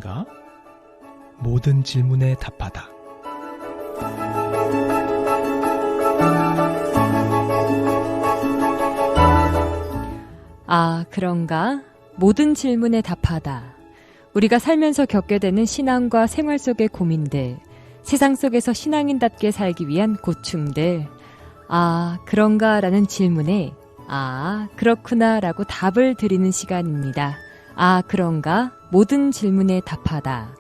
그런가? 모든 질문에 답하다. 아, 그런가? 모든 질문에 답하다. 우리가 살면서 겪게 되는 신앙과 생활 속의 고민들, 세상 속에서 신앙인답게 살기 위한 고충들, 아, 그런가? 라는 질문에 아, 그렇구나 라고 답을 드리는 시간입니다. 아, 그런가? 모든 질문에 답하다.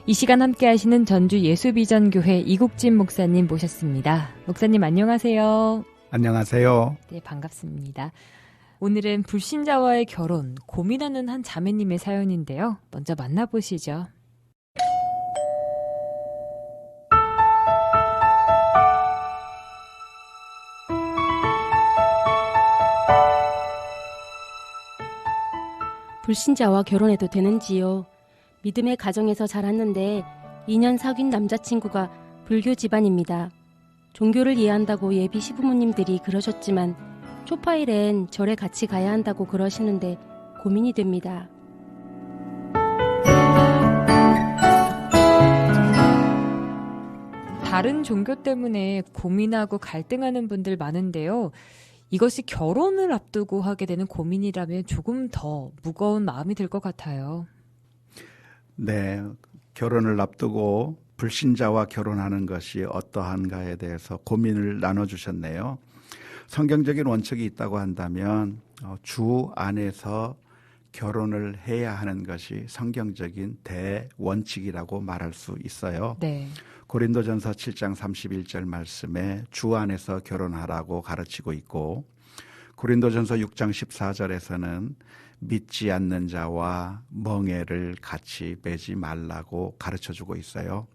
이 시간 함께 하시는 전주 예수비전교회 이국진 목사님 모셨습니다. 목사님 안녕하세요. 안녕하세요. 네, 반갑습니다. 오늘은 불신자와의 결혼, 고민하는 한 자매님의 사연인데요. 먼저 만나보시죠. 불신자와 결혼해도 되는지요? 믿음의 가정에서 자랐는데 2년 사귄 남자친구가 불교 집안입니다. 종교를 이해한다고 예비 시부모님들이 그러셨지만 초파일엔 절에 같이 가야 한다고 그러시는데 고민이 됩니다. 다른 종교 때문에 고민하고 갈등하는 분들 많은데요. 이것이 결혼을 앞두고 하게 되는 고민이라면 조금 더 무거운 마음이 들 것 같아요. 네, 결혼을 앞두고 불신자와 결혼하는 것이 어떠한가에 대해서 고민을 나눠주셨네요. 성경적인 원칙이 있다고 한다면 주 안에서 결혼을 해야 하는 것이 성경적인 대원칙이라고 말할 수 있어요. 네. 고린도전서 7장 31절 말씀에 주 안에서 결혼하라고 가르치고 있고, 고린도전서 6장 14절에서는 믿지 않는 자와 멍에를 같이 매지 말라고 가르쳐주고 있어요.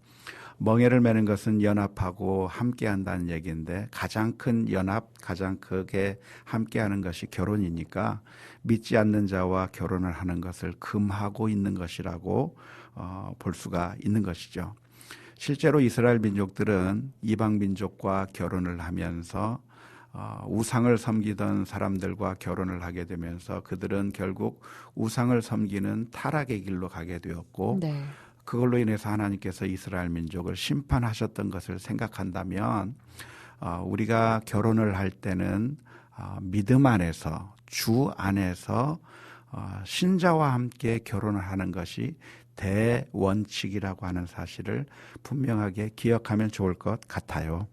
멍에를 매는 것은 연합하고 함께한다는 얘기인데, 가장 큰 연합, 가장 크게 함께하는 것이 결혼이니까 믿지 않는 자와 결혼을 하는 것을 금하고 있는 것이라고 볼 수가 있는 것이죠. 실제로 이스라엘 민족들은 이방 민족과 결혼을 하면서 우상을 섬기던 사람들과 결혼을 하게 되면서 그들은 결국 우상을 섬기는 타락의 길로 가게 되었고, 네. 그걸로 인해서 하나님께서 이스라엘 민족을 심판하셨던 것을 생각한다면 우리가 결혼을 할 때는 믿음 안에서, 주 안에서 신자와 함께 결혼을 하는 것이 대원칙이라고 하는 사실을 분명하게 기억하면 좋을 것 같아요.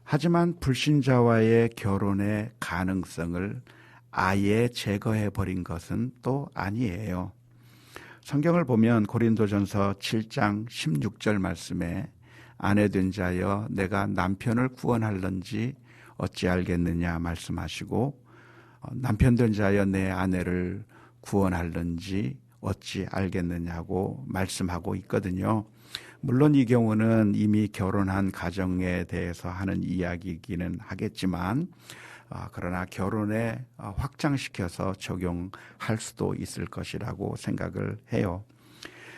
하지만 불신자와의 결혼의 가능성을 아예 제거해버린 것은 또 아니에요. 성경을 보면 고린도전서 7장 16절 말씀에 아내된 자여 내가 남편을 구원할런지 어찌 알겠느냐 말씀하시고, 남편된 자여 내 아내를 구원할런지 어찌 알겠느냐고 말씀하고 있거든요. 물론 이 경우는 이미 결혼한 가정에 대해서 하는 이야기이기는 하겠지만, 그러나 결혼에 확장시켜서 적용할 수도 있을 것이라고 생각을 해요.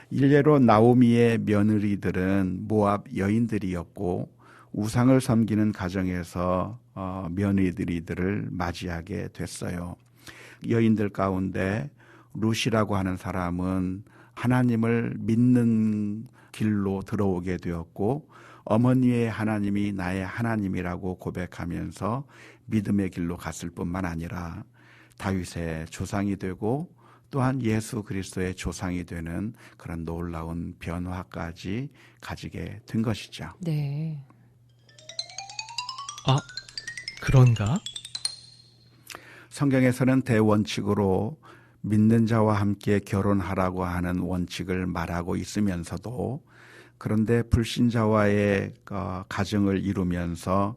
일례로 나오미의 며느리들은 모압 여인들이었고, 우상을 섬기는 가정에서 며느리들을 맞이하게 됐어요. 여인들 가운데 룻이라고 하는 사람은 하나님을 믿는 길로 들어오게 되었고, 어머니의 하나님이 나의 하나님이라고 고백하면서 믿음의 길로 갔을 뿐만 아니라 다윗의 조상이 되고 또한 예수 그리스도의 조상이 되는 그런 놀라운 변화까지 가지게 된 것이죠. 네. 아, 그런가? 성경에서는 대원칙으로 믿는 자와 함께 결혼하라고 하는 원칙을 말하고 있으면서도, 그런데 불신자와의 가정을 이루면서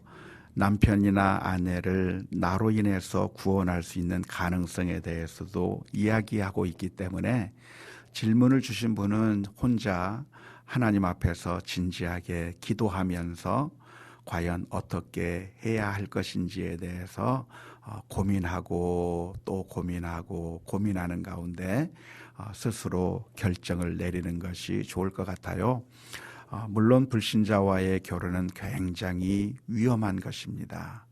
남편이나 아내를 나로 인해서 구원할 수 있는 가능성에 대해서도 이야기하고 있기 때문에 질문을 주신 분은 혼자 하나님 앞에서 진지하게 기도하면서 과연 어떻게 해야 할 것인지에 대해서 고민하고 또 고민하고 고민하는 가운데 스스로 결정을 내리는 것이 좋을 것 같아요. 물론 불신자와의 결혼은 굉장히 위험한 것입니다.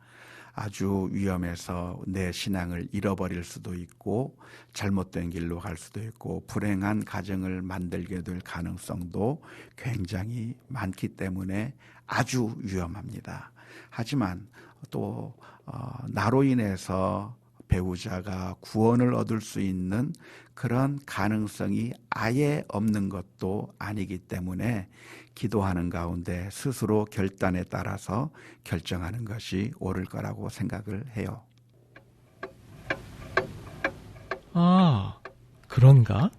아주 위험해서 내 신앙을 잃어버릴 수도 있고 잘못된 길로 갈 수도 있고 불행한 가정을 만들게 될 가능성도 굉장히 많기 때문에 아주 위험합니다. 하지만 또 나로 인해서 배우자가 구원을 얻을 수 있는 그런 가능성이 아예 없는 것도 아니기 때문에 기도하는 가운데 스스로 결단에 따라서 결정하는 것이 옳을 거라고 생각을 해요. 아, 그런가?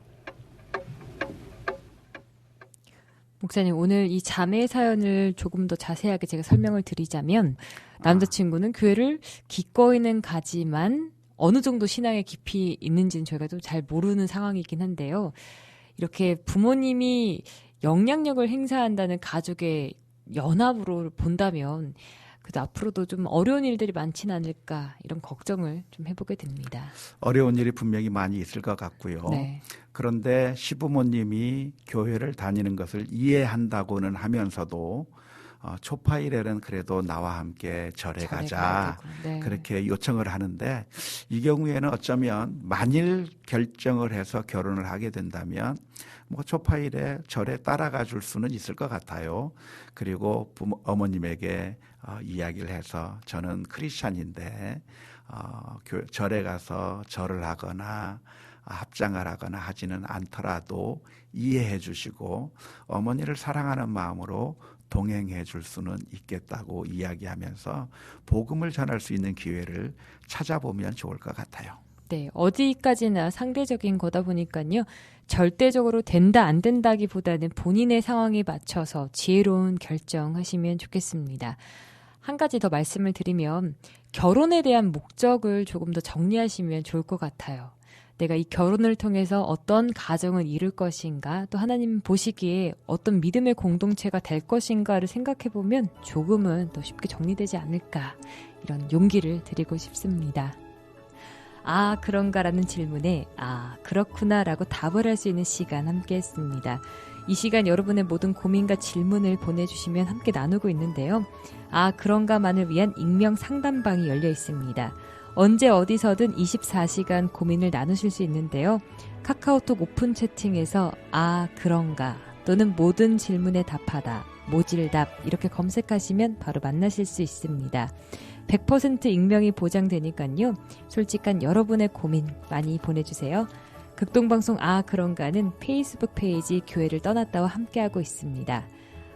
목사님, 오늘 이 자매 사연을 조금 더 자세하게 제가 설명을 드리자면 남자친구는 교회를 기꺼이는 가지만 어느 정도 신앙의 깊이 있는지는 저희가 좀 잘 모르는 상황이긴 한데요. 이렇게 부모님이 영향력을 행사한다는 가족의 연합으로 본다면 그래도 앞으로도 좀 어려운 일들이 많지는 않을까 이런 걱정을 좀 해보게 됩니다. 어려운 일이 분명히 많이 있을 것 같고요. 네. 그런데 시부모님이 교회를 다니는 것을 이해한다고는 하면서도 초파일에는 그래도 나와 함께 절에 가자 네. 그렇게 요청을 하는데 이 경우에는 어쩌면 만일 결정을 해서 결혼을 하게 된다면 뭐 초파일에 절에 따라가 줄 수는 있을 것 같아요. 그리고 어머님에게 이야기를 해서 저는 크리스찬인데 절에 가서 절을 하거나 합장을 하거나 하지는 않더라도 이해해 주시고 어머니를 사랑하는 마음으로 동행해 줄 수는 있겠다고 이야기하면서 복음을 전할 수 있는 기회를 찾아보면 좋을 것 같아요. 네, 어디까지나 상대적인 거다 보니까요. 절대적으로 된다 안 된다기보다는 본인의 상황에 맞춰서 지혜로운 결정하시면 좋겠습니다. 한 가지 더 말씀을 드리면 결혼에 대한 목적을 조금 더 정리하시면 좋을 것 같아요. 내가 이 결혼을 통해서 어떤 가정을 이룰 것인가, 또 하나님 보시기에 어떤 믿음의 공동체가 될 것인가를 생각해보면 조금은 더 쉽게 정리되지 않을까, 이런 용기를 드리고 싶습니다. 아, 그런가라는 질문에 아, 그렇구나 라고 답을 할 수 있는 시간 함께 했습니다. 이 시간 여러분의 모든 고민과 질문을 보내주시면 함께 나누고 있는데요. 아, 그런가만을 위한 익명 상담방이 열려 있습니다. 언제 어디서든 24시간 고민을 나누실 수 있는데요. 카카오톡 오픈 채팅에서 아, 그런가 또는 모든 질문에 답하다, 모질답 이렇게 검색하시면 바로 만나실 수 있습니다. 100% 익명이 보장되니까요. 솔직한 여러분의 고민 많이 보내주세요. 극동방송 아, 그런가는 페이스북 페이지 교회를 떠났다와 함께하고 있습니다.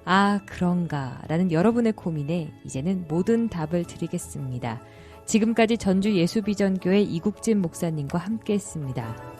아, 그런가 라는 여러분의 고민에 이제는 모든 답을 드리겠습니다. 지금까지 전주 예수비전교회 이국진 목사님과 함께했습니다.